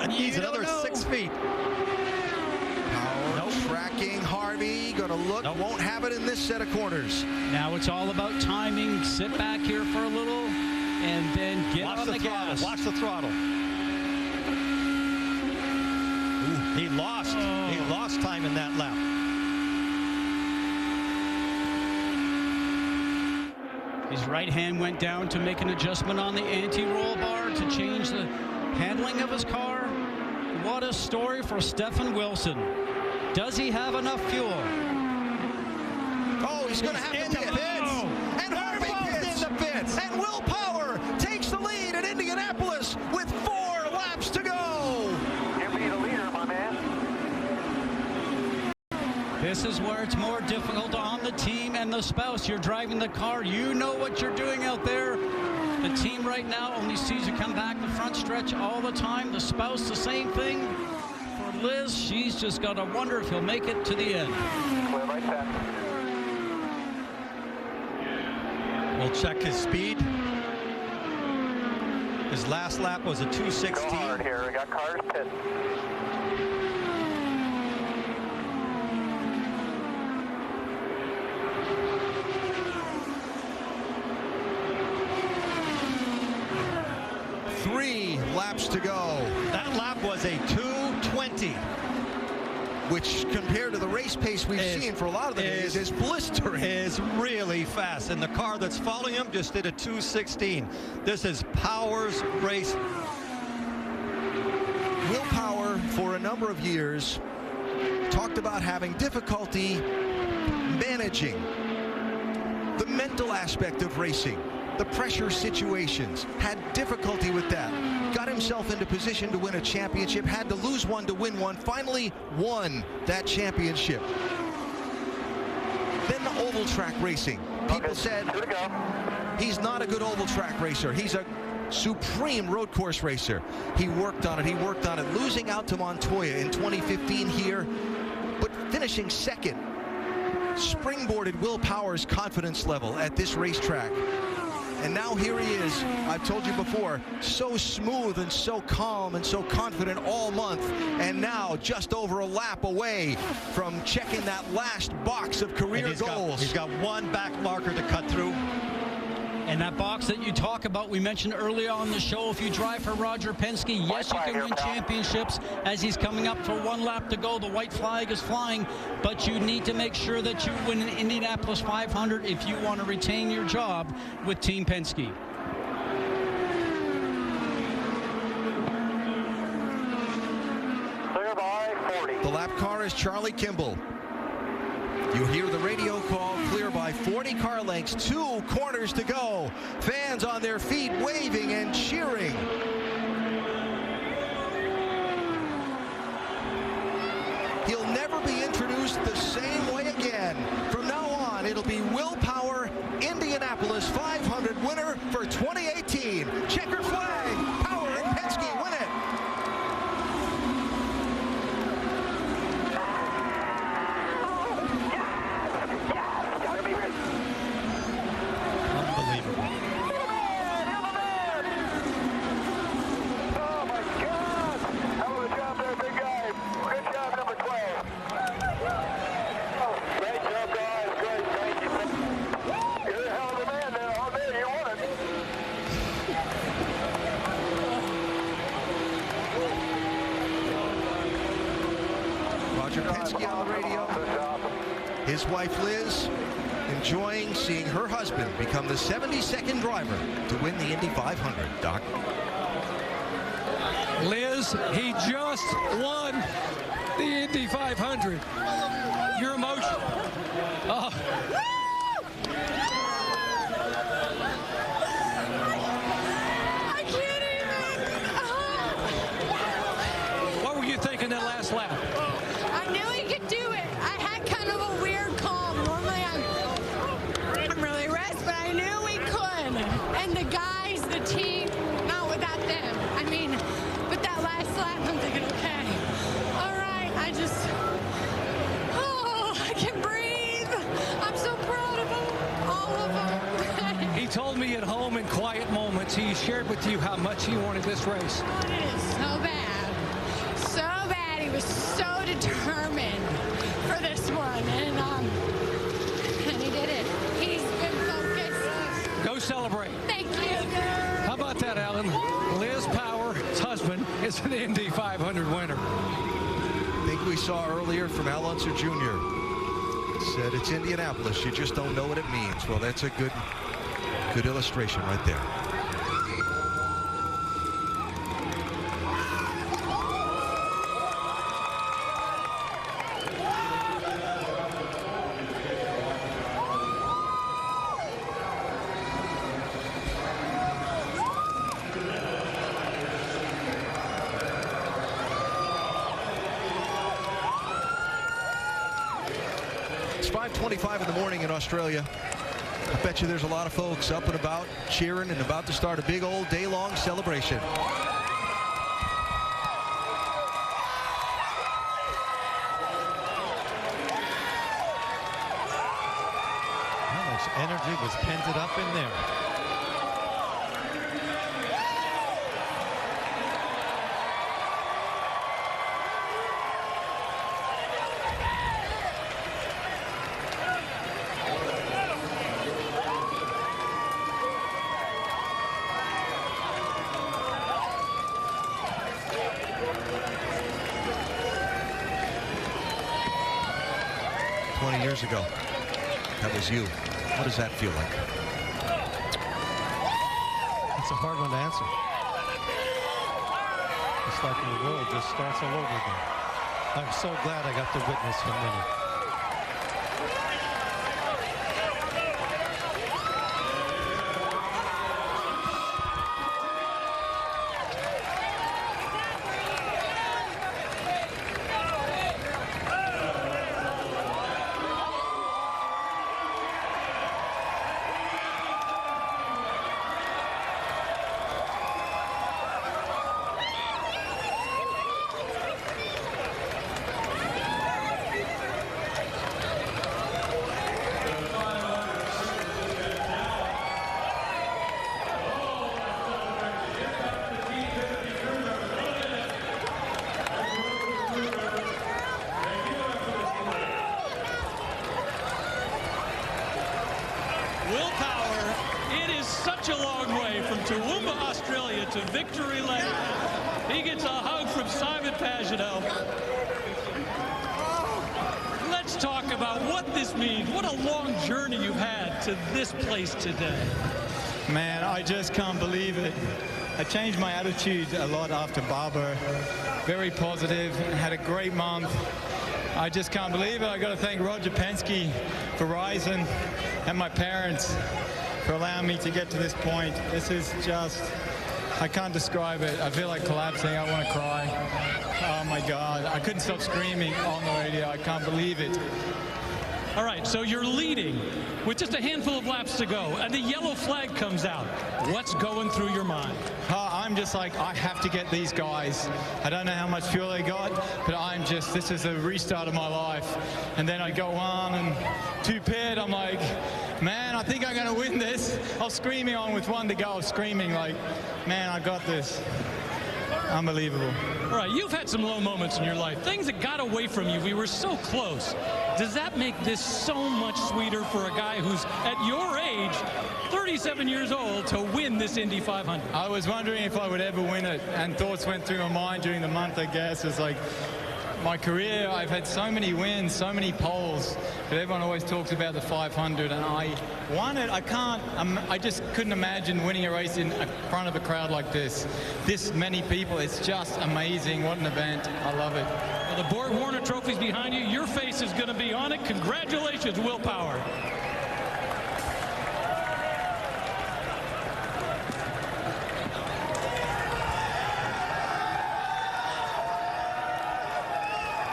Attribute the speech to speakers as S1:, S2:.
S1: Needs another 6 feet.
S2: Power tracking Harvey. Gonna look. Won't have it in this set of corners.
S3: Now it's all about timing. Sit back here for a little and then get on the gas.
S1: Watch the throttle. Ooh, he lost time in that lap.
S3: His right hand went down to make an adjustment on the anti-roll bar to change the handling of his car. What a story for Stefan Wilson. Does he have enough fuel?
S2: Oh, he's going to have to pit. And Harvey pits in the pits. And Will Power takes the lead at Indianapolis with 4 laps to go.
S4: Give me the leader, my man.
S3: This is where it's more difficult on the team and the spouse. You're driving the car. You know what you're doing out there. The team right now only sees you come back the front stretch all the time. The spouse, the same thing. For Liz, she's just got to wonder if he'll make it to the end.
S4: Clear like that.
S1: We'll check his speed. His last lap was a 2:16.
S4: Go hard here. We got cars pit.
S2: Three laps to go.
S1: That lap was a 2:20.
S2: Which, compared to the race pace we've seen for a lot of the days, is blistering.
S1: Is really fast. And the car that's following him just did a 2:16. This is Power's race.
S2: Will Power, for a number of years, talked about having difficulty managing the mental aspect of racing. The pressure situations, had difficulty with that. Got himself into position to win a championship, had to lose one to win one, finally won that championship. Then the oval track racing. People said he's not a good oval track racer. He's a supreme road course racer. He worked on it, losing out to Montoya in 2015 here, but finishing second springboarded Will Power's confidence level at this racetrack. And now here he is, I've told you before, so smooth and so calm and so confident all month. And now just over a lap away from checking that last box of career goals.
S1: He's got one back marker to cut through.
S3: And that box that you talk about, we mentioned earlier on the show, if you drive for Roger Penske, yes, you can win championships. As he's coming up for 1 lap to go, the white flag is flying, but you need to make sure that you win an Indianapolis 500 if you want to retain your job with Team Penske.
S4: Clear by 40.
S2: The lap car is Charlie Kimball. You hear the radio call, clear by 40 car lengths, 2 corners to go. Fans on their feet waving and cheering. He'll never be introduced the same way again. From now on, it'll be Will Power, Indianapolis 500 winner for 2018. Checker flag, Power and Penske win it. Penske on the radio. His wife Liz enjoying seeing her husband become the 72nd driver to win the Indy 500. Doc.
S5: Liz, he just won the Indy 500. Your emotion. Oh.
S6: I can't even.
S5: What were you thinking that last lap?
S6: I knew he could do it. I had kind of a weird calm. Normally I'm really rest, but I knew we could. And the guys, the team, not without them. I mean, but that last lap, I'm thinking, okay, all right, I can breathe. I'm so proud of them, all of them.
S5: He told me at home in quiet moments, he shared with you how much he wanted this race.
S6: It is so bad.
S5: is an Indy 500 winner.
S2: I think we saw earlier from Al Unser Jr. said it's Indianapolis. You just don't know what it means. Well, that's a good illustration right there. It's 5:25 in the morning in Australia. I bet you there's a lot of folks up and about, cheering and about to start a big old day-long celebration.
S1: How much energy was pent up in there?
S2: Years ago, that was you. What does that feel like?
S1: It's a hard one to answer. It's like the world just starts all over again. I'm so glad I got to witness him winning.
S5: 'Toowoomba, Australia to victory lane. He gets a hug from Simon Pagenaud. Let's talk about what this means. What a long journey you've had to this place today.
S7: Man, I just can't believe it. I changed my attitude a lot after Barber. Very positive, had a great month. I just can't believe it. I got to thank Roger Penske, Verizon, and my parents for allowing me to get to this point. This is just, I can't describe it. I feel like collapsing. I want to cry. Oh my God. I couldn't stop screaming on the radio. I can't believe it.
S5: All right, so you're leading with just a handful of laps to go, and the yellow flag comes out. What's going through your mind?
S7: I'm just like, I have to get these guys. I don't know how much fuel they got, but I'm just, this is a restart of my life. And then I go on and to pit, I'm like, man, I think I'm going to win this. I was screaming on with one to go, screaming like, man, I got this. Unbelievable.
S5: All right, you've had some low moments in your life, things that got away from you. We were so close. Does that make this so much sweeter for a guy who's at your age, 37 years old, to win this Indy 500?
S7: I was wondering if I would ever win it, and thoughts went through my mind during the month, I guess. It's like, my career, I've had so many wins, so many poles, but everyone always talks about the 500, and I won it. I just couldn't imagine winning a race in front of a crowd like this. This many people, it's just amazing. What an event. I love it.
S5: Well, the Borg Warner Trophy's behind you. Your face is going to be on it. Congratulations, Will Power.